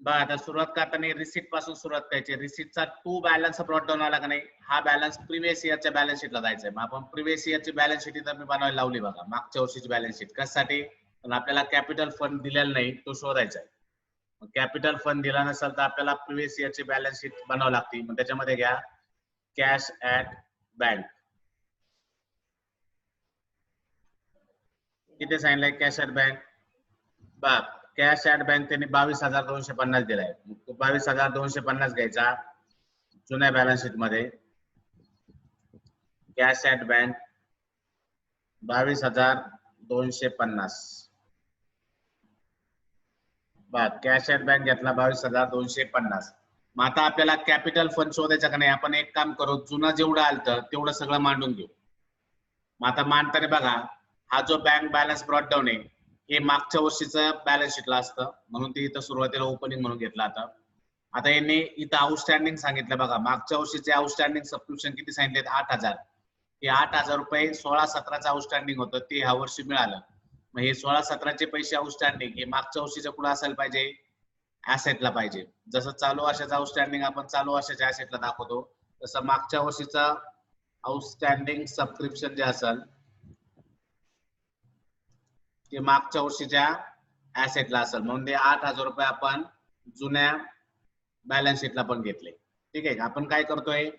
बघा आता सुरुवात करताना रिसीट पासून सुरुवात करायची. रिसीटचा टू बॅलन्स ब्रॉट डाऊन आला का नाही, हा बॅलन्स प्रिव्हियस इयरच्या बॅलन्स शीटला जायचा आहे. मग आपण प्रिव्हियस इयरची बॅलन्स शीट इथं मी बनवायला लावली बघा, मागच्या वर्षीची बॅलन्स शीट. कशासाठी? पण आपल्याला कॅपिटल फंड दिलेला नाही, तो शोधायचा आहे. मग कॅपिटल फंड दिला नसेल तर आपल्याला प्रिव्हियस इयरची बॅलन्स शीट बनावं लागते. मग त्याच्यामध्ये घ्या कॅश ऍट बँक. किती सांगितलंय कॅश ऍट बँक? बघ कॅश ऍट बँक त्यांनी 22,250 दिलाय. 22,250 घ्यायचा जुन्या बॅलन्स शीट मध्ये. Cash at bank 22,250. बघ कॅश ऍट बँक घेतला 22,250. मग आता आपल्याला कॅपिटल फंड शोधायचा का नाही, आपण एक काम करू, जुनं जेवढं आलं तेवढं सगळं मांडून घेऊ. मग आता मांडताना बघा, हा जो बँक बॅलन्स ब्रॉट डाऊन आहे हे मागच्या वर्षीचं बॅलन्स शीटला असतं, म्हणून ते इथं सुरुवातीला ओपनिंग म्हणून घेतलं. आता यांनी इथं आउटस्टँडिंग सांगितलं बघा, मागच्या वर्षीचे आउटस्टँडिंग सबस्क्रिप्शन किती सांगितलेत? 8,000. हे 8,000 रुपये 16-17चं आउटस्टँडिंग होतं, ते ह्या वर्षी मिळालं. मग हे 16-17चे पैसे आउटस्टँडिंग हे मागच्या वर्षीच्या पुढे असायला पाहिजे, ऍसेटला पाहिजे. जसं चालू वर्षाचं आउटस्टँडिंग आपण चालू वर्षाच्या ऍसेटला दाखवतो, तसं मागच्या वर्षीचं आउटस्टँडिंग सबस्क्रिप्शन जे असेल ते मागच्या वर्षीच्या ऍसेटला असेल. म्हणून ते 8,000 रुपये आपण जुन्या बॅलन्स शीटला पण घेतले. ठीक आहे. आपण काय करतोय,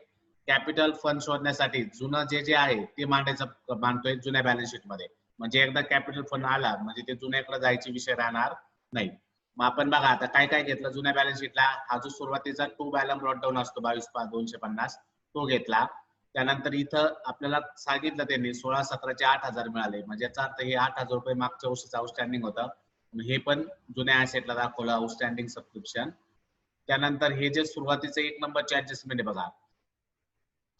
कॅपिटल फंड शोधण्यासाठी जुनं जे आहे ते मांडतोय जुन्या बॅलन्स शीट मध्ये. म्हणजे एकदा कॅपिटल फंड आला म्हणजे ते जुन्याकडे जायचे विषय राहणार नाही. मग आपण बघा आता काय काय घेतलं जुन्या बॅलन्स शीटला. हा जो सुरुवातीचा टू बॅलन्स ब्रॉट डाऊन असतो 22,250 तो घेतला. त्यानंतर इथं आपल्याला सांगितलं त्यांनी 16-17चे 8,000 मिळाले. म्हणजे याचा अर्थ हे 8,000 रुपये मागच्या वर्षीचं आउटस्टँडिंग होतं, हे पण जुन्या ऍसेटला दाखवलं आउटस्टँडिंग सबस्क्रिप्शन. त्यानंतर हे जे सुरुवातीचं 1 नंबरचे ऍडजस्टमेंट आहे बघा,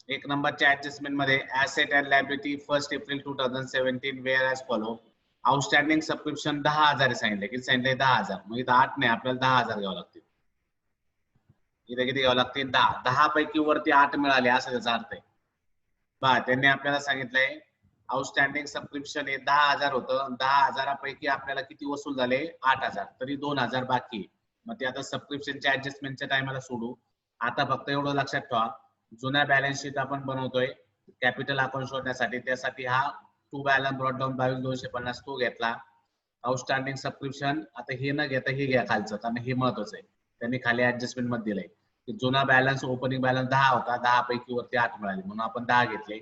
1 नंबरच्या ऍडजस्टमेंट मध्ये asset and liability 1 April 2017 were as follow. Outstanding subscription 10,000 सांगितलं. किती सांगितलंय? 10,000. मग इथं 8 नाही, आपल्याला 10,000 घ्यावं लागतील. इथे किती घ्यावं लागतील? 10. 10 पैकी वरती 8 मिळाले असं त्याचा अर्थ आहे. बघा त्यांनी आपल्याला सांगितलंय आउटस्टँडिंग सबस्क्रिप्शन हे 10,000 होतं. 10,000 पैकी आपल्याला किती वसूल झाले? 8,000. तरी 2,000 बाकी. मग ते आता सबस्क्रिप्शनच्या ऍडजस्टमेंटच्या टायमाला सोडू. आता फक्त एवढं लक्षात ठेवा, जुन्या बॅलन्स शीट आपण बनवतोय कॅपिटल अकाउंट शोधण्यासाठी. त्यासाठी हा टू बॅलन्स ब्रॉट डाऊन 22,250 तो घेतला. आउटस्टँडिंग सबस्क्रिप्शन आता हे न घेता हे घ्या खालचं, कारण हे महत्वाचं आहे. त्यांनी खाली ऍडजस्टमेंट मध्ये दिलंय की जुना बॅलन्स ओपनिंग बॅलन्स 10 होता, 10 पैकी वरती 8 मिळाले म्हणून आपण 10 घेतले.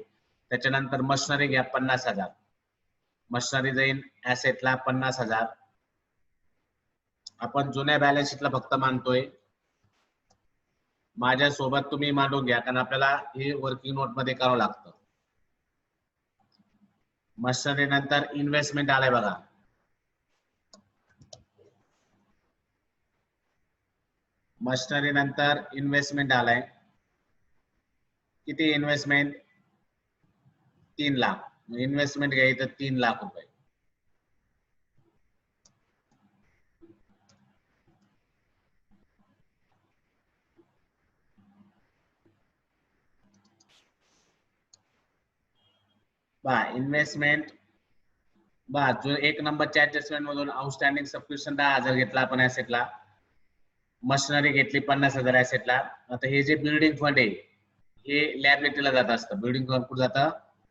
त्याच्यानंतर मशिनरी घ्या 50,000. मशिनरी जाईल ऍसेटला 50,000. आपण जुन्या बॅलन्स शीटला फक्त मानतोय. माझ्यासोबत तुम्ही मांडून घ्या, कारण आपल्याला हे वर्किंग नोट मध्ये करावं लागतं. मशिनरी नंतर इन्व्हेस्टमेंट आलाय बघा, मशिनरी नंतर इन्व्हेस्टमेंट आलाय. किती इन्व्हेस्टमेंट? 3 लाख. इन्व्हेस्टमेंट घ्यायचं 3 लाख रुपये. बा इन्व्हेस्टमेंट बा जो 1 नंबरच्या ऍडजस्टमेंट मधून आउटस्टँडिंग सबस्क्रिप्शन 10,000 घेतला आपण ऍसेटला. मशिनरी घेतली 50,000 ऍसेटला. आता हे जे बिल्डिंग फंड आहे हे लॅबिलिटीला जात असतं. बिल्डिंग फंड कुठे जातं?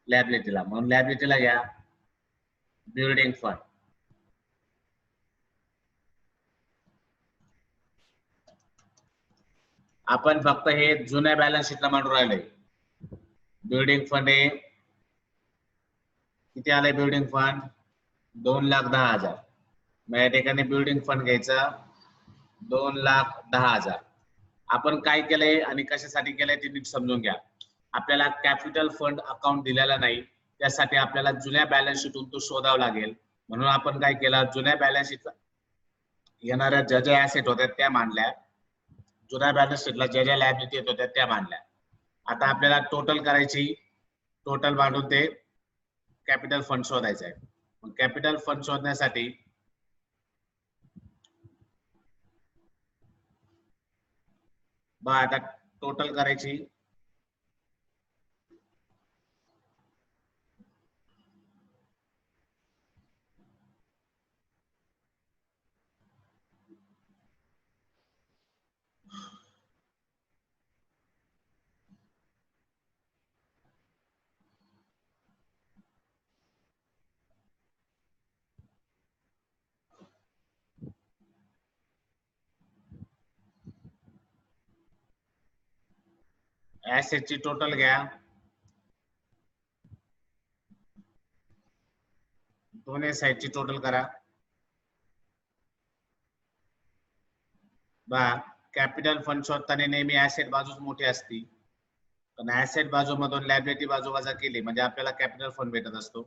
लॅबिलिटीला. म्हणून लॅबिलिटीला घ्या बिल्डिंग फंड. आपण फक्त हे जुन्या बॅलन्स शीटला मांडून राहिलोय. बिल्डिंग फंड आहे किती आलंय? Building fund 2,10,000. मग या ठिकाणी बिल्डिंग फंड घ्यायचं 2,10,000. आपण काय केलंय आणि कशासाठी केलंय ते नीट समजून घ्या. आपल्याला कॅपिटल फंड अकाउंट दिलेला नाही, त्यासाठी आपल्याला जुन्या बॅलन्स शीटून तो शोधावा लागेल. म्हणून आपण काय केलं, जुन्या बॅलन्स शीटला येणाऱ्या ज्या ज्या ऍसेट होत्या त्या मांडल्या, जुन्या बॅलन्स शीटला ज्या ज्या लायबिलिटी येत होत्या त्या मांडल्या. आता आपल्याला टोटल करायची, टोटल मांडून ते कॅपिटल फंड शोधायचा आहे. मग कॅपिटल फंड शोधण्यासाठी बघा आता टोटल करायची. ऍसेटची टोटल घ्या, दोन्ही साईडची टोटल करा. कॅपिटल फंड शोधताना नेहमी ऍसेट बाजूच मोठी असती, पण ऍसेट बाजू मधून लायबिलिटी बाजू वजा केली म्हणजे आपल्याला कॅपिटल फंड भेटत असतो.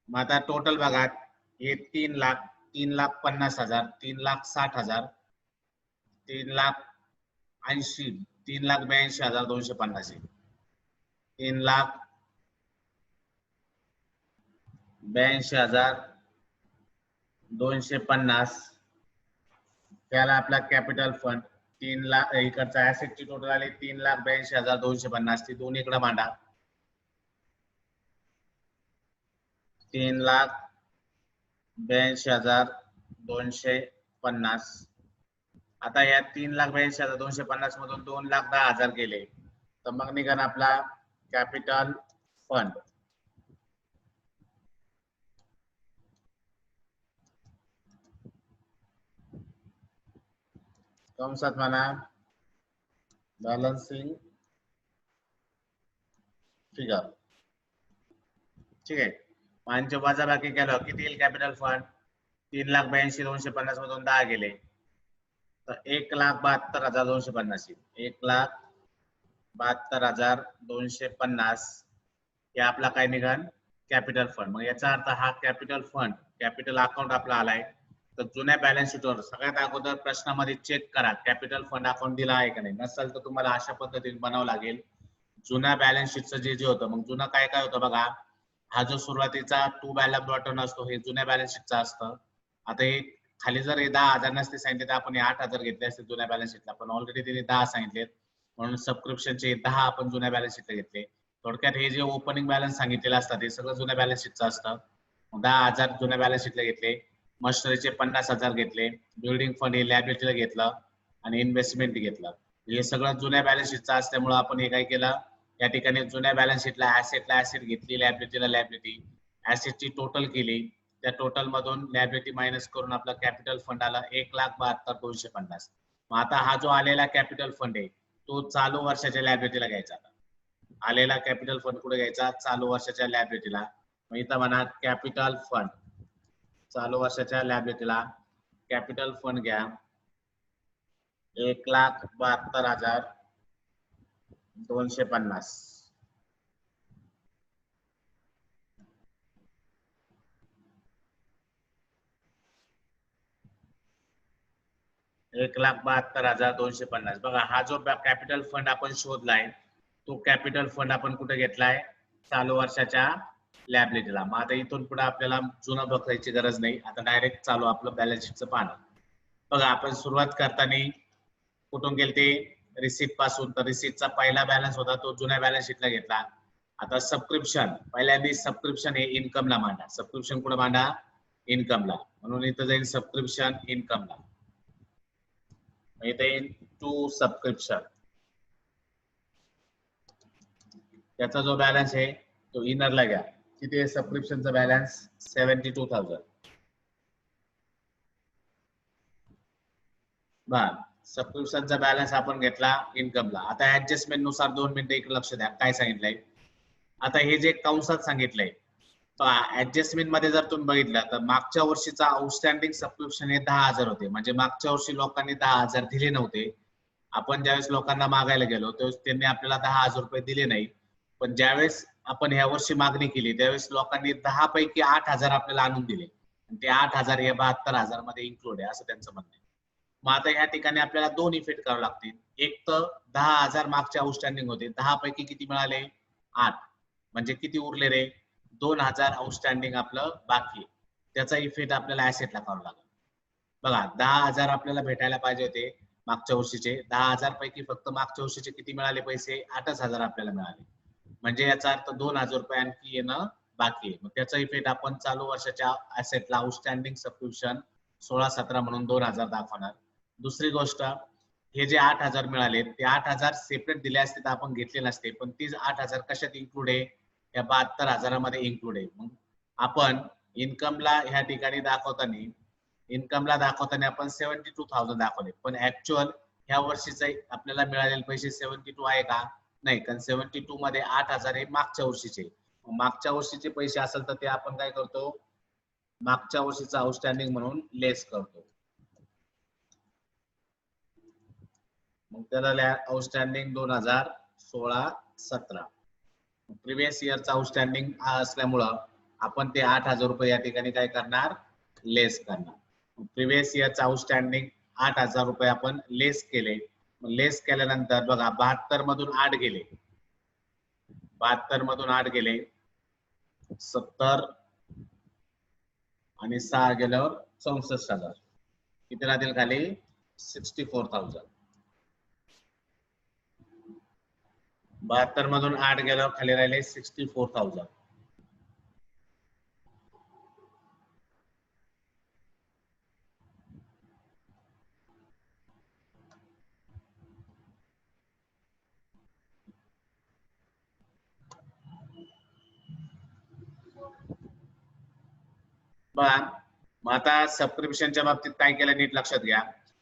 मग आता टोटल बघा, हे 3,50,000, 3,60,000, 3,80,000, 3,82,250, 3,82,250. त्याला आपला कॅपिटल फंड 3 लाख, इकडचा ऍसेटची टोटल आली 3,82,250. ती दोन्ही इकडे मांडा, 3,82,250. आता या 3,82,250 मधून 2,10,000 गेले तर मग निघाला आपला कॅपिटल फंड. कंसात म्हणा बॅलन्सिंग फिगर. ठीक आहे, म्हणजे वजाबाकी केलं किती येईल कॅपिटल फंड? 3,82,250 मधून 10 गेले तर 1,72,250 येईल. 1,72,250 हे आपला काय निघाल कॅपिटल फंड. मग याचा अर्थ हा कॅपिटल फंड, कॅपिटल अकाउंट आपला आलाय. तर जुन्या बॅलन्स शीटवर सगळ्यात अगोदर प्रश्नामध्ये चेक करा कॅपिटल फंड अकाउंट दिला आहे का नाही. नसेल तर तुम्हाला अशा पद्धतीने बनावं लागेल. जुन्या बॅलन्स शीटचं जे होतं, मग जुनं काय काय होतं बघा. हा जो सुरुवातीचा टू बॅलन्स बटन असतो हे जुन्या बॅलन्स शीटचा असतं. आता हे खाली जर हे 10,000 नसते सांगितले तर आपण हे 8,000 घेतले असते जुन्या बॅलन्स शीटला, पण ऑलरेडी त्यांनी 10 सांगितलेत म्हणून सबस्क्रिप्शनचे 10 आपण जुन्या बॅलन्स शीटला घेतले. थोडक्यात हे जे ओपनिंग बॅलन्स सांगितलेलं असतात हे सगळं जुन्या बॅलन्स शीटचं असतं. 10,000 जुन्या बॅलन्स शीटला घेतले, मशिनरीचे 50,000 घेतले, बिल्डिंग फंड हे लायबिलिटीला घेतलं आणि इन्व्हेस्टमेंट घेतलं. हे सगळं जुन्या बॅलन्स शीटचं असल्यामुळे आपण हे काय केलं, या ठिकाणी जुन्या बॅलन्स शीटला ऍसेटला ऍसेट घेतली, लायबिलिटीला लायबिलिटी, ऍसेटची टोटल केली, त्या टोटल मधून लायबिलिटी मायनस करून आपला कॅपिटल फंड आला 1,72,250. मग आता हा जो आलेला कॅपिटल फंड आहे तो चालू वर्षाच्या लायबिलिटीला घ्यायचा. आलेला कॅपिटल फंड कुठे घ्यायचा? चालू वर्षाच्या लायबिलिटीला. मग इथं म्हणा कॅपिटल फंड चालू वर्षाच्या लायबिलिटीला कॅपिटल फंड घ्या 1,72,250. 1,72,250. बघा हा जो कॅपिटल फंड आपण शोधलाय तो कॅपिटल फंड आपण कुठे घेतलाय? चालू वर्षाच्या लायबिलिटीला. मग आता इथून पुढे आपल्याला जुनं बघायची गरज नाही, आता डायरेक्ट चालू आपलं बॅलन्स शीटचं पाहणं. बघा आपण सुरुवात करताना कुठून गेलते? रिसीट पासून. तर रिसीटचा पहिला बॅलन्स होता तो जुन्या बॅलन्स शीटला घेतला. आता सबस्क्रिप्शन, पहिल्यांदा सबस्क्रिप्शन हे इन्कमला मांडा. सबस्क्रिप्शन कुठे मांडा? इन्कमला. म्हणून इथं जाईल सबस्क्रिप्शन इन्कमला. इथे येईल टू सबस्क्रिप्शन. त्याचा जो बॅलन्स आहे तो इनरला घ्या. किती आहे सबस्क्रिप्शनचा बॅलन्स? 72,000. सबस्क्रिप्शनचा बॅलन्स आपण घेतला इन्कमला. आता ऍडजस्टमेंट नुसार 2 मिनिटं इकडे लक्ष द्या काय सांगितलंय. आता हे जे कंसात सांगितलंय ऍडजस्टमेंट मध्ये जर तुम्ही बघितलं तर मागच्या वर्षीचा आउटस्टँडिंग सबस्क्रिप्शन हे 10,000 होते. म्हणजे मागच्या वर्षी लोकांनी 10,000 दिले नव्हते. आपण ज्यावेळेस लोकांना मागायला गेलो त्यावेळेस त्यांनी आपल्याला 10,000 रुपये दिले नाही. पण ज्यावेळेस आपण ह्या वर्षी मागणी केली त्यावेळेस लोकांनी 10 पैकी 8,000 आपल्याला आणून दिले. ते 8,000 हे 72,000 मध्ये इन्क्लूड आहे असं त्यांचं म्हणणं आहे. मग आता या ठिकाणी आपल्याला 2 इफेक्ट करावे लागतील. एक तर 10,000 मागचे आउटस्टँडिंग होते, 10 पैकी किती मिळाले? 8. म्हणजे किती उरले रे? 2,000 आउटस्टँडिंग आपलं बाकी. त्याचा इफेक्ट आपल्याला ऍसेटला करावा लागेल. बघा 10,000 आपल्याला भेटायला पाहिजे होते मागच्या वर्षीचे. 10,000 पैकी फक्त मागच्या वर्षीचे किती मिळाले पैसे? 8,000 आपल्याला मिळाले. म्हणजे याचा अर्थ 2,000 रुपये आणखी येणं बाकी आहे. मग त्याचा इफेक्ट आपण चालू वर्षाच्या ऍसेटला आउटस्टँडिंग सबस्क्रिप्शन 16-17 म्हणून 2,000 दाखवणार. दुसरी गोष्ट, हे जे 8,000 मिळाले ते 8,000 सेपरेट दिले असते तर आपण घेतले नसते. पण तीच 8,000 कशात इन्क्लूड आहे? या 72,000 मध्ये इन्क्लूड आहे. मग आपण इन्कमला ह्या ठिकाणी दाखवताना आपण 72,000 दाखवले, पण ऍक्च्युअल ह्या वर्षीचे आपल्याला मिळालेले पैसे 72 आहे का? नाही, कारण 72 मध्ये 8,000 हे मागच्या वर्षीचे. मागच्या वर्षीचे पैसे असेल तर ते आपण काय करतो, मागच्या वर्षीचा आउटस्टँडिंग म्हणून लेस करतो. मग त्याला आउटस्टँडिंग 2016-17 प्रिव्हियस इयरचा आउटस्टँडिंग असल्यामुळं आपण ते 8,000 रुपये या ठिकाणी काय करणार, लेस करणार. प्रिव्हियस इयरचा आउटस्टँडिंग 8,000 रुपये आपण लेस केले. लेस केल्यानंतर बघा 72 मधून 8 गेले, 72 मधून 8 गेले 70 आणि 6 गेल्यावर 64,000. किती राहतील खाली? 64,000. 72 मधून 8 गेल्यावर खाली राहिले 64,000. बघा मग आता सबस्क्रिप्शनच्या बाबतीत काय केलं नीट लक्षात घ्या.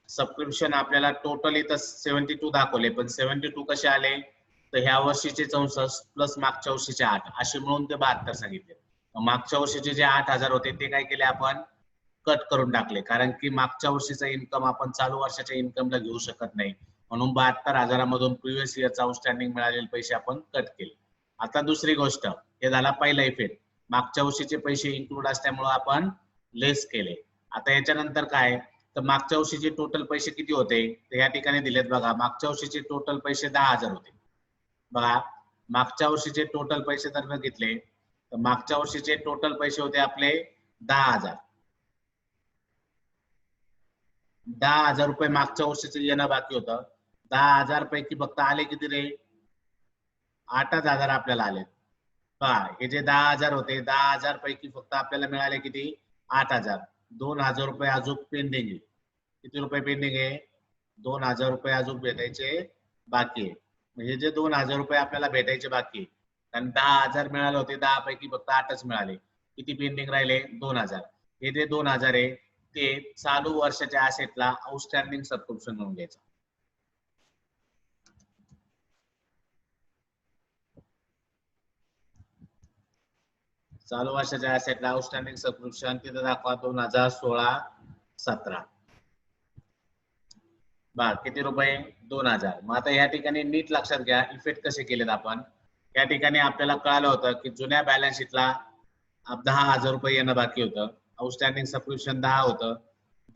सबस्क्रिप्शन आपल्याला टोटल इथं 72 दाखवले, पण 72 कसे आले तर ह्या वर्षीचे 64 प्लस मागच्या वर्षीचे 8 असे मिळून ते 72 सांगितले. मागच्या वर्षीचे जे 8,000 होते ते काय केले आपण कट करून टाकले, कारण की मागच्या वर्षीचा इन्कम आपण चालू वर्षाच्या इन्कमला घेऊ शकत नाही, म्हणून 72,000 मधून प्रिव्हियस इयरचा आउटस्टँडिंग मिळालेले पैसे आपण कट केले. आता दुसरी गोष्ट, हे झाला पहिला इफेक्ट, मागच्या वर्षीचे पैसे इन्क्लूड असल्यामुळे आपण लेस केले. आता याच्यानंतर काय तर मागच्या वर्षीचे टोटल पैसे किती होते तर या ठिकाणी दिलेत बघा. मागच्या वर्षीचे टोटल पैसे 10,000 होते. बघा मागच्या वर्षीचे टोटल पैसे जर बघितले तर मागच्या वर्षीचे टोटल पैसे होते आपले 10,000. 10,000 रुपये मागच्या वर्षीचे येणं बाकी होतं. 10,000 पैकी फक्त आले किती रे? 8,000 आपल्याला आले. पहा हे जे 10,000 होते 10,000 पैकी फक्त आपल्याला मिळाले किती? 8,000. 2,000 रुपये अजून पेंडिंग आहे. किती रुपये पेंडिंग आहे? 2,000 रुपये अजून भेटायचे बाकी आहे. म्हणजे जे 2,000 रुपये आपल्याला भेटायचे बाकी आहे, कारण 10,000 मिळाले होते, 10 पैकी फक्त 8च मिळाले. किती पेंडिंग राहिले? 2,000. हे जे 2,000 आहे ते चालू वर्षाच्या ऍसेटला आउटस्टँडिंग सबस्क्रिप्शन म्हणून घ्यायचं. चालू वर्षाच्या ऍसेटला आउटस्टँडिंग सबस्क्रिप्शन तिथे दाखवा 2016-17. बघा किती रुपये? 2,000. मग आता या ठिकाणी नीट लक्षात घ्या इफेक्ट कसे केलेत आपण. या ठिकाणी आपल्याला कळालं होतं की जुन्या बॅलन्स शीटला 10,000 रुपये येणं बाकी होतं. आउटस्टँडिंग सबस्क्रिप्शन 10 होतं.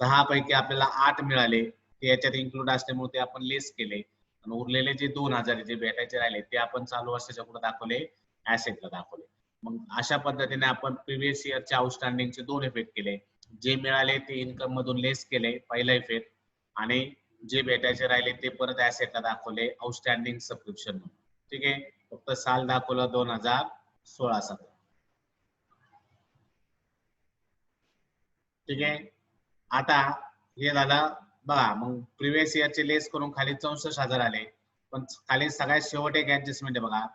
10 पैकी आपल्याला 8 मिळाले, ते याच्यात इन्क्लूड असल्यामुळे ते आपण लेस केले. आणि उरलेले जे 2,000 जे भेटायचे राहिले ते आपण चालू वर्षाच्या पुढे दाखवले, ऍसेटला दाखवले. मग अशा पद्धतीने आपण प्रिव्हियस इयरच्या आउटस्टँडिंगचे 2 इफेक्ट केले. जे मिळाले ते इन्कम मधून लेस केले, पहिला इफेक्ट, आणि जे भेटायचे राहिले ते परत ऍसेटला दाखवले आउटस्टँडिंग सबस्क्रिप्शन म्हणून. ठीक आहे, फक्त साल दाखवलं 2016-17. ठीक आहे. आता हे झालं बघा. मग प्रिव्हियस इयरचे लेस करून खाली 64,000 आले, पण खाली सगळ्यात शेवट एक ऍडजस्टमेंट आहे बघा.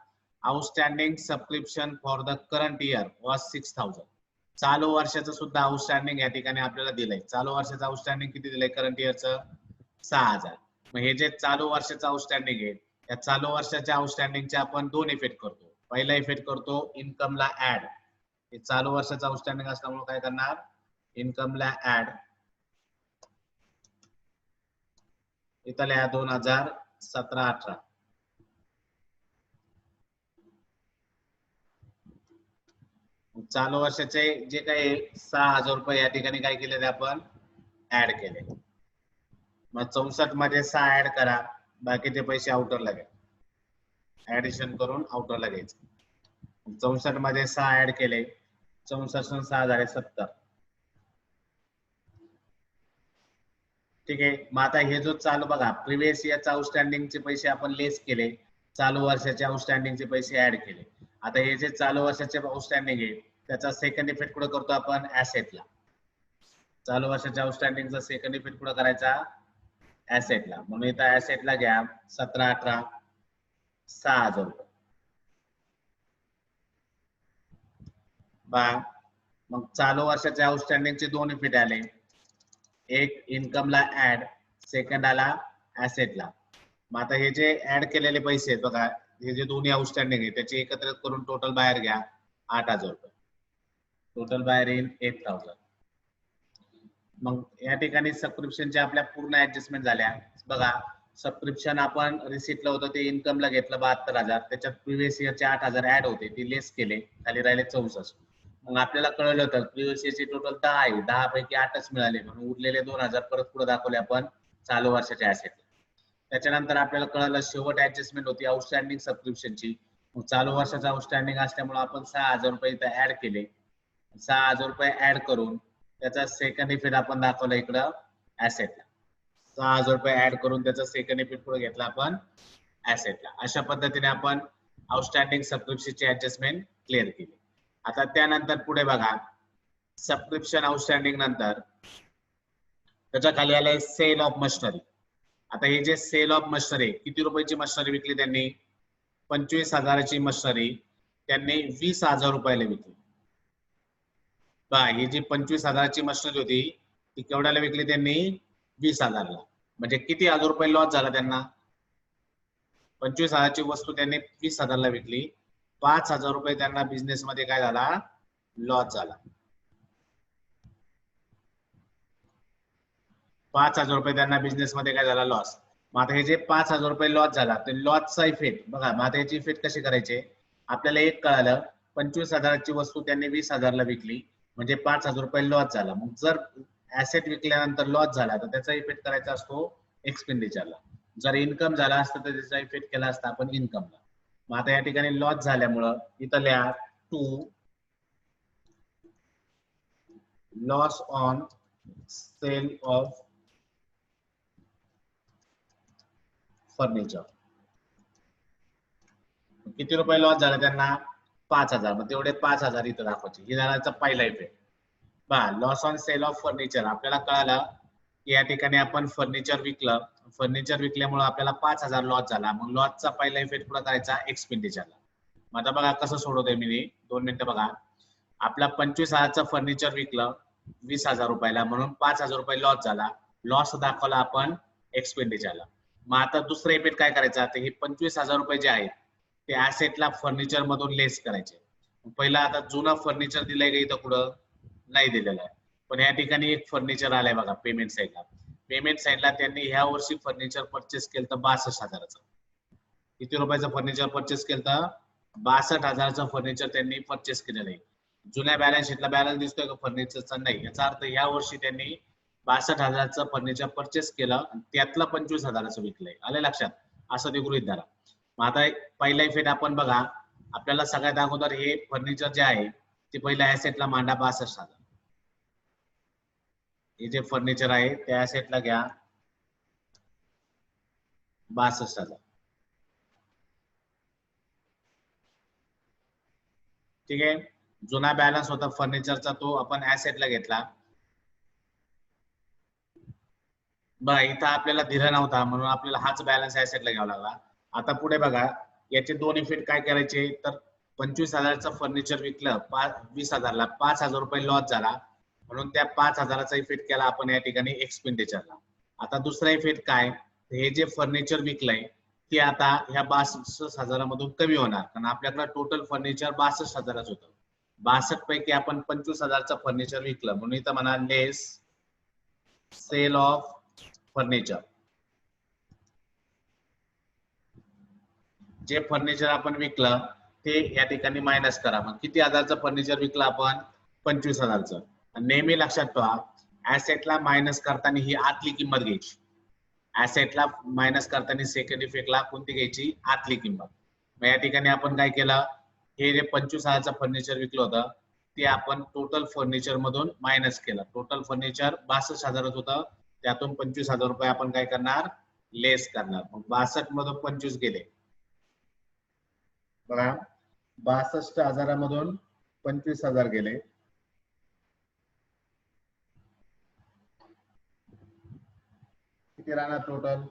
Outstanding subscription for the current year was 6,000. चालू वर्षाचं सुद्धा आउटस्टँडिंग या ठिकाणी आपल्याला दिलंय. चालू वर्षाचं आउटस्टँडिंग किती दिलंय करंट इयरचं? 6,000. मग हे जे चालू वर्षाचं आउटस्टँडिंग आहे या चालू वर्षाच्या आउटस्टँडिंगचे आपण 2 इफेक्ट करतो. पहिला इफेक्ट करतो इन्कमला ऍड. हे चालू वर्षाचं आउटस्टँडिंग असल्यामुळे काय करणार? इन्कमला ऍड. इथल्या 2017-18. चालू वर्षाचे जे काही 6,000 रुपये या ठिकाणी काय केले आपण ऍड केले. मग 64 मध्ये 6 ऍड करा, बाकीचे पैसे आउटरला घ्या. ऍडिशन करून आउटरला घ्यायचं. 64 मध्ये 6 ऍड केले, 64 6 झाले 70. ठीक आहे. मग आता हे जो चालू बघा प्रिव्हियस इयरचा आउटस्टँडिंगचे पैसे आपण लेस केले, चालू वर्षाचे आउटस्टँडिंगचे पैसे ऍड केले. आता हे जे चालू वर्षाचे आउटस्टँडिंग आहे त्याचा सेकंड इफेक्ट कुठे करतो आपण? ऍसेटला. चालू वर्षाच्या आउटस्टँडिंगचा सेकंड इफेक्ट कुठे करायचा? ऍसेटला. म्हणून इथं ऍसेटला घ्या 17-18 6,000 रुपये. बा मग चालू वर्षाच्या आउटस्टँडिंगचे 2 इफेक्ट आले. एक इन्कमला ऍड, सेकंड आला ऍसेटला. मग आता हे जे ऍड केलेले पैसे आहेत बघा, हे जे दोन्ही आउटस्टँडिंग आहे त्याचे एकत्रित करून टोटल बाहेर घ्या 8,000 रुपये. टोटल बाहेर येईल 8,000. मग या ठिकाणी सबस्क्रिप्शनच्या आपल्या पूर्ण ऍडजस्टमेंट झाल्या बघा. सबस्क्रिप्शन आपण रिसिप्टला होतं ते इन्कमला घेतलं 72,000, त्याच्यात प्रिव्हियस इयरचे 8,000 ऍड होते ते लेस केले, खाली राहिले 64. मग आपल्याला कळलं होतं प्रिव्हियस इयरचे टोटल 10 आहे, 10 पैकी 8च मिळाले, म्हणून उरलेले 2,000 परत पुढे दाखवले आपण चालू वर्षाच्या ऍसेटला. त्याच्यानंतर आपल्याला कळलं शेवट ऍडजस्टमेंट होती आउटस्टँडिंग सबस्क्रिप्शनची. मग चालू वर्षाचा आउटस्टँडिंग असल्यामुळे आपण 6,000 रुपये इथं ऍड केले. 6,000 रुपये ऍड करून त्याचा सेकंड इफेक्ट आपण दाखवला इकडं ऍसेटला. 6,000 रुपये ऍड करून त्याचा सेकंड इफेक्ट पुढे घेतला आपण ऍसेटला. अशा पद्धतीने आपण आउटस्टँडिंग सबस्क्रिप्शनची ऍडजस्टमेंट क्लिअर केली. आता त्यानंतर पुढे बघा, सबस्क्रिप्शन आउटस्टँडिंग नंतर त्याच्या खाली आलंय सेल ऑफ मशिनरी. आता हे जे सेल ऑफ मशिनरी, किती रुपयाची मशिनरी विकली त्यांनी? 25,000ची मशिनरी त्यांनी 20,000 रुपयाला विकली. ही जी 25,000ची मशिनरी होती ती केवढ्याला विकली त्यांनी? 20,000ला. म्हणजे किती हजार रुपये लॉस झाला त्यांना? 25,000ची वस्तू त्यांनी 20,000ला विकली, 5,000 रुपये त्यांना बिझनेस मध्ये काय झाला? लॉस झाला. 5,000 रुपये त्यांना बिझनेस मध्ये काय झाला? लॉस. मग आता हे जे 5,000 रुपये लॉस झाला ते लॉसचा इफेक्ट बघा. मग आता याची इफेक्ट कशी करायचे? आपल्याला एक कळालं 25,000ची वस्तू त्यांनी 20,000ला विकली म्हणजे 5,000 रुपये लॉस झाला. मग जर ऍसेट विकल्यानंतर लॉस झाला तर त्याचा इफेक्ट करायचा असतो एक्सपेंडिचरला. जर इन्कम झाला असता तर त्याचा इफेक्ट केला असता आपण इन्कमला. मग आता या ठिकाणी लॉस झाल्यामुळं इथं लिहा to loss on sale of furniture. किती रुपये लॉस झाला त्यांना? 5,000. मग तेवढे 5,000 इथं दाखवायचे. ही झाला पहिला effect. Loss on sale of furniture. आपल्याला कळालं की या ठिकाणी आपण फर्निचर विकलं, फर्निचर विकल्यामुळे आपल्याला 5,000 लॉस झाला. मग लॉसचा पहिला इफेक्ट पुढे करायचा एक्सपेंडिचरला. मग आता बघा कसं सोडवतोय मी. 2 मिनिटं बघा. आपला 25,000चं फर्निचर विकलं 20,000 रुपयाला म्हणून 5,000 रुपये लॉस झाला. लॉस दाखवला आपण एक्सपेंडिचरला. मग आता दुसरा इफेक्ट काय करायचा? ते हे 25,000 रुपये जे आहेत ते ऍसेटला फर्निचर मधून लेस करायचे. पहिला आता जुनं फर्निचर दिलंय का इथं? कुठं नाही दिलेलं आहे. पण या ठिकाणी एक फर्निचर आलंय बघा पेमेंट साईडला. पेमेंट साईडला त्यांनी ह्या वर्षी फर्निचर परचेस केलं तर 62,000चं. किती रुपयाचं फर्निचर परचेस केलं तर? 62,000चं फर्निचर त्यांनी परचेस केलेलं आहे. जुन्या बॅलन्स शीटला बॅलन्स दिसतोय का फर्निचरचा? नाही. याचा अर्थ या वर्षी त्यांनी 62,000चं फर्निचर परचेस केलं आणि त्यातलं 25,000चं विकलंय. आलं लक्षात? असं ते गृहीत धरा. मग आता पहिला इफेक्ट आपण बघा. आपल्याला सगळ्यात अगोदर हे फर्निचर जे आहे ते पहिल्या ऍसेटला मांडा 62,000. हे जे फर्निचर आहे त्या ऍसेटला घ्या 62,000. ठीक आहे. जुना बॅलन्स होता फर्निचरचा तो आपण ऍसेटला घेतला. बघा इथं आपल्याला दिला नव्हता म्हणून आपल्याला हाच बॅलन्स ऍसेटला घ्यावा लागला. आता पुढे बघा याचे दोन इफेक्ट काय करायचे? तर 25,000चं फर्निचर विकलं 20,000ला, 5,000 रुपये लॉस झाला म्हणून त्या 5,000चा इफेक्ट केला आपण या ठिकाणी एक्सपेंडिचरला. आता दुसरा इफेक्ट काय? हे जे फर्निचर विकलंय ते आता ह्या 62,000 मधून कमी होणार, कारण आपल्याकडे टोटल फर्निचर 62,000च होतं. 62 पैकी आपण 25,000चं फर्निचर विकलं म्हणून इथं म्हणा लेस सेल ऑफ फर्निचर. जे फर्निचर आपण विकलं ते या ठिकाणी मायनस करा. मग किती हजारचं फर्निचर विकलं आपण? 25,000चं. नेहमी लक्षात ठेवा ऍसेटला मायनस करताना ही आतली किंमत घ्यायची. ऍसेटला मायनस करताना सेकंड इफेक्टला कोणती घ्यायची? आतली किंमत. मग या ठिकाणी आपण काय केलं? हे जे 25,000चं फर्निचर विकलं होतं ते आपण टोटल फर्निचर मधून मायनस केलं. टोटल फर्निचर 62,000च होतं, त्यातून 25,000 रुपये आपण काय करणार? लेस करणार. मग 62 मधून 25 गेले बघा. 62,000 मधून 25,000 गेले. किती राहणार टोटल?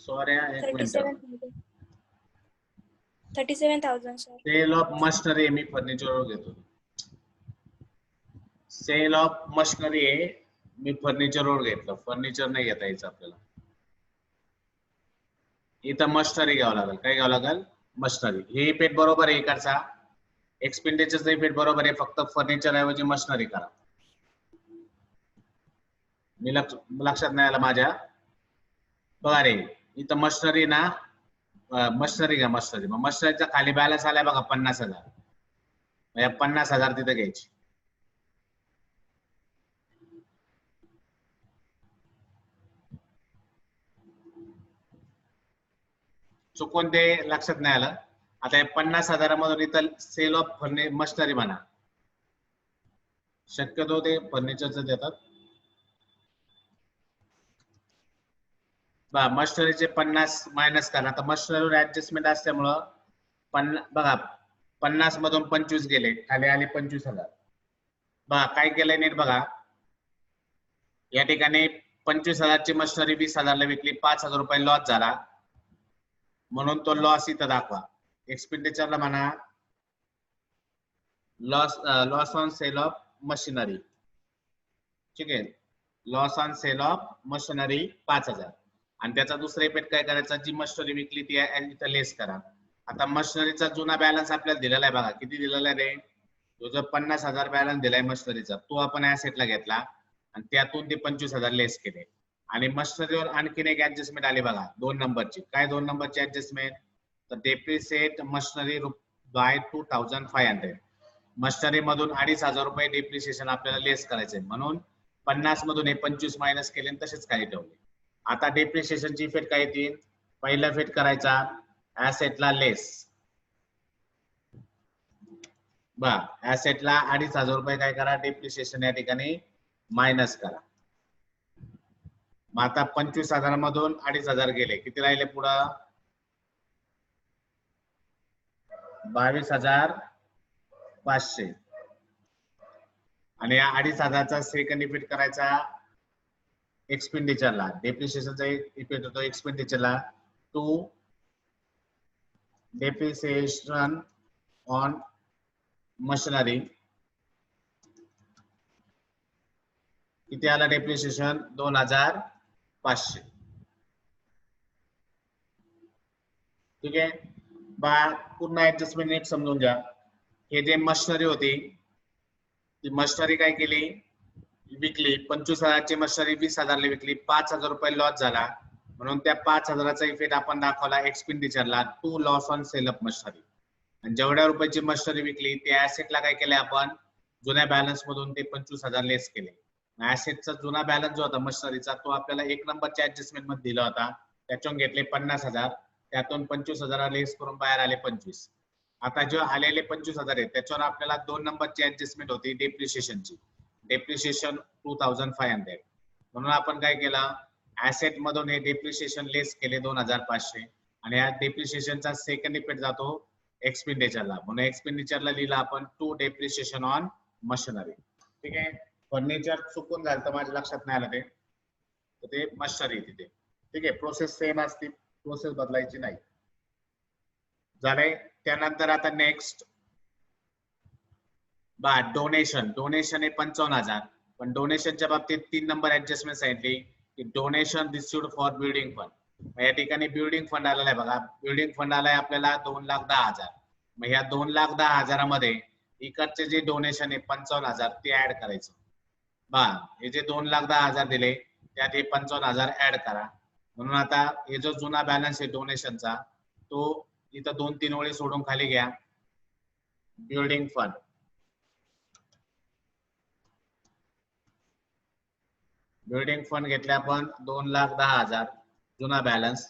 सॉरी एक minute 37,000 sir. Sale of machinery मी फर्निचरवर घेतो. सेल ऑफ मशिनरी मी फर्निचरवर घेतलं. फर्निचर नाही घेता यायचं आपल्याला. इथं मशिनरी घ्यावं लागेल. काय घ्यावं लागेल? मशिनरी. हे इफेक्ट बरोबर आहे इकडचा. एक्सपेंडिचरचा इफेक्ट बरोबर आहे. फक्त फर्निचर ऐवजी मशिनरी करा. मी लक्षात नाही आलं माझ्या. बघा रे इथं मशिनरी ना मशिनरी घ्या. मशिनरी मग मशिनरीचा खाली बॅलन्स आलाय बघा 50,000. 50,000 तिथे घ्यायची. चुकून ते लक्षात नाही आलं. आता या 50,000 मधून इथं सेल ऑफ मशिनरी म्हणा. शक्यतो ते फर्निचरचं देतात. मशिनरीचे 50 मायनस करा. आता मशिनरीवर ऍडजस्टमेंट असल्यामुळं बघा 50 मधून 25 गेले. खाली आले 25,000. बघा काय केलंय नीट बघा. या ठिकाणी 25,000 ची मशिनरी 20,000 ला विकली. 5,000 रुपये लॉस झाला. म्हणून तो लॉस इथं दाखवा. एक्सपेंडिचरला म्हणा loss on sale of machinery. ठीक आहे. Loss on sale of machinery 5,000. आणि त्याचा दुसरा इफेक्ट काय करायचा? जी मशिनरी विकली ती इथं लेस करा. आता मशिनरीचा जुना बॅलन्स आपल्याला दिलेला आहे बघा. किती दिलेला आहे? तो जो 50,000 बॅलन्स दिलाय मशिनरीचा तो आपण ऍसेटला घेतला आणि त्यातून ते 25,000 लेस केले. आणि मशिनरीवर आणखीन एक ऍडजस्टमेंट आली बघा 2 नंबरची. काय 2 नंबरची ऍडजस्टमेंट? तर डेप्रिसिएट मशिनरी बाय 2,500. मशिनरी मधून 2,500 रुपये डेप्रिसिएशन आपल्याला लेस करायचंय. म्हणून 50 मधून हे 25 मायनस केले आणि तसेच खाली ठेवले. आता डेप्रिसिएशनची इफेक्ट काय येतील? पहिला इफेक्ट करायचा ऍसेटला लेस. ऍसेटला 2,500 रुपये काय करा? डेप्रिसिएशन या ठिकाणी मायनस करा. मग आता 25,000 मधून 2,500 गेले. किती राहिले पुढं? 22,500. आणि या 2,500चा सेकंड इफेक्ट करायचा एक्सपेंडिचरला. डेप्रिसिएशनचा इफेक्ट होतो एक्सपेंडिचरला. To depreciation on machinery. किती आला डेप्रिसिएशन? 2,500. ठीक आहे. पुन्हा ऍडजस्टमेंट नीट समजून घ्या. हे जे मशिनरी होती ती मशिनरी काय केली? विकली. 25,000 ची मशिनरी 20,000 ला विकली. 5,000 रुपये लॉस झाला. म्हणून त्या 5,000चा इफेक्ट आपण दाखवला एक्सपेंडिचरला to loss on sale of machinery. आणि जेवढ्या रुपयाची मशिनरी विकली त्या ऍसेटला काय केलंय आपण? जुन्या बॅलन्स मधून ते 25,000 लेस केले. ऍसेटचा जुना बॅलन्स जो होता मशिनरीचा तो आपल्याला 1 नंबरच्या ऍडजस्टमेंट मध्ये दिला होता. त्यातून घेतले 50,000. त्यातून 25,000 लेस करून बाहेर आले 25. आता जे आलेले 25,000 आहेत त्याच्यावर आपल्याला 2 नंबरची ऍडजस्टमेंट होती डेप्रिसिएशनची. डेप्रिसिएशन 2,500. म्हणून आपण काय केलं? ऍसेट मधून हे डेप्रिसिएशन लेस केले 2,500. आणि या डेप्रिसिएशनचा सेकंड इफेक्ट जातो एक्सपेंडिचरला. म्हणून एक्सपेंडिचरला लिहिलं आपण टू डेप्रिसिएशन ऑन मशिनरी. ठीक आहे. फर्निचर चुकून झालं तर माझ्या लक्षात नाही आलं ते मशिनरी तिथे. ठीक आहे. प्रोसेस सेम असते. प्रोसेस बदलायची नाही. झालंय. त्यानंतर आता नेक्स्ट डोनेशन. डोनेशन हे 55,000. पण डोनेशनच्या बाबतीत 3 नंबर ऍडजस्टमेंट सांगितली की donation received for building fund. या ठिकाणी बिल्डिंग फंड आलेला आहे बघा. बिल्डिंग फंड आलाय आपल्याला 2,10,000. मग ह्या 2,10,000 मध्ये इकडचे जे डोनेशन आहे 55,000 ते ऍड करायचं. हे जे 2,10,000 दिले त्यात हे 55,000 ऍड करा. म्हणून आता हे जो जुना बॅलन्स आहे डोनेशनचा तो इथं 2-3 ओळी सोडून खाली घ्या. Building fund. बिल्डिंग फंड घेतले आपण 2,10,000 जुना बॅलन्स.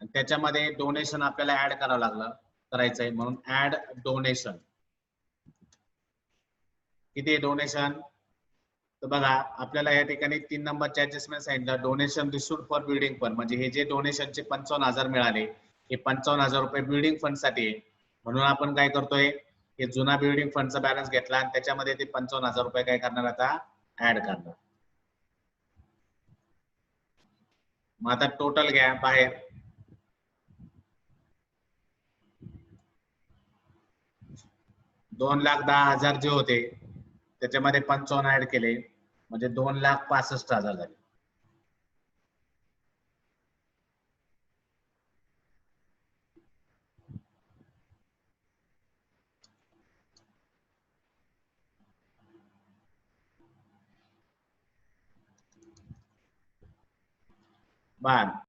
आणि त्याच्यामध्ये डोनेशन आपल्याला ऍड करावं करायचंय. म्हणून ऍड डोनेशन. किती डोनेशन? तर बघा आपल्याला या ठिकाणी 3 नंबरचे ऍडजस्टमेंट सांगितलं. Donation received for building fund म्हणजे हे जे डोनेशनचे 55,000 मिळाले हे 55,000 रुपये बिल्डिंग फंड साठी आहे. म्हणून आपण काय करतोय? हे जुना बिल्डिंग फंडचा बॅलन्स घेतला आणि त्याच्यामध्ये ते 55,000 रुपये काय करणार आता? ऍड करणार. मग आता टोटल घ्या बाहेर. 2,10,000 जे होते त्याच्यामध्ये 55 ऍड केले म्हणजे 2,65,000 झाले. बर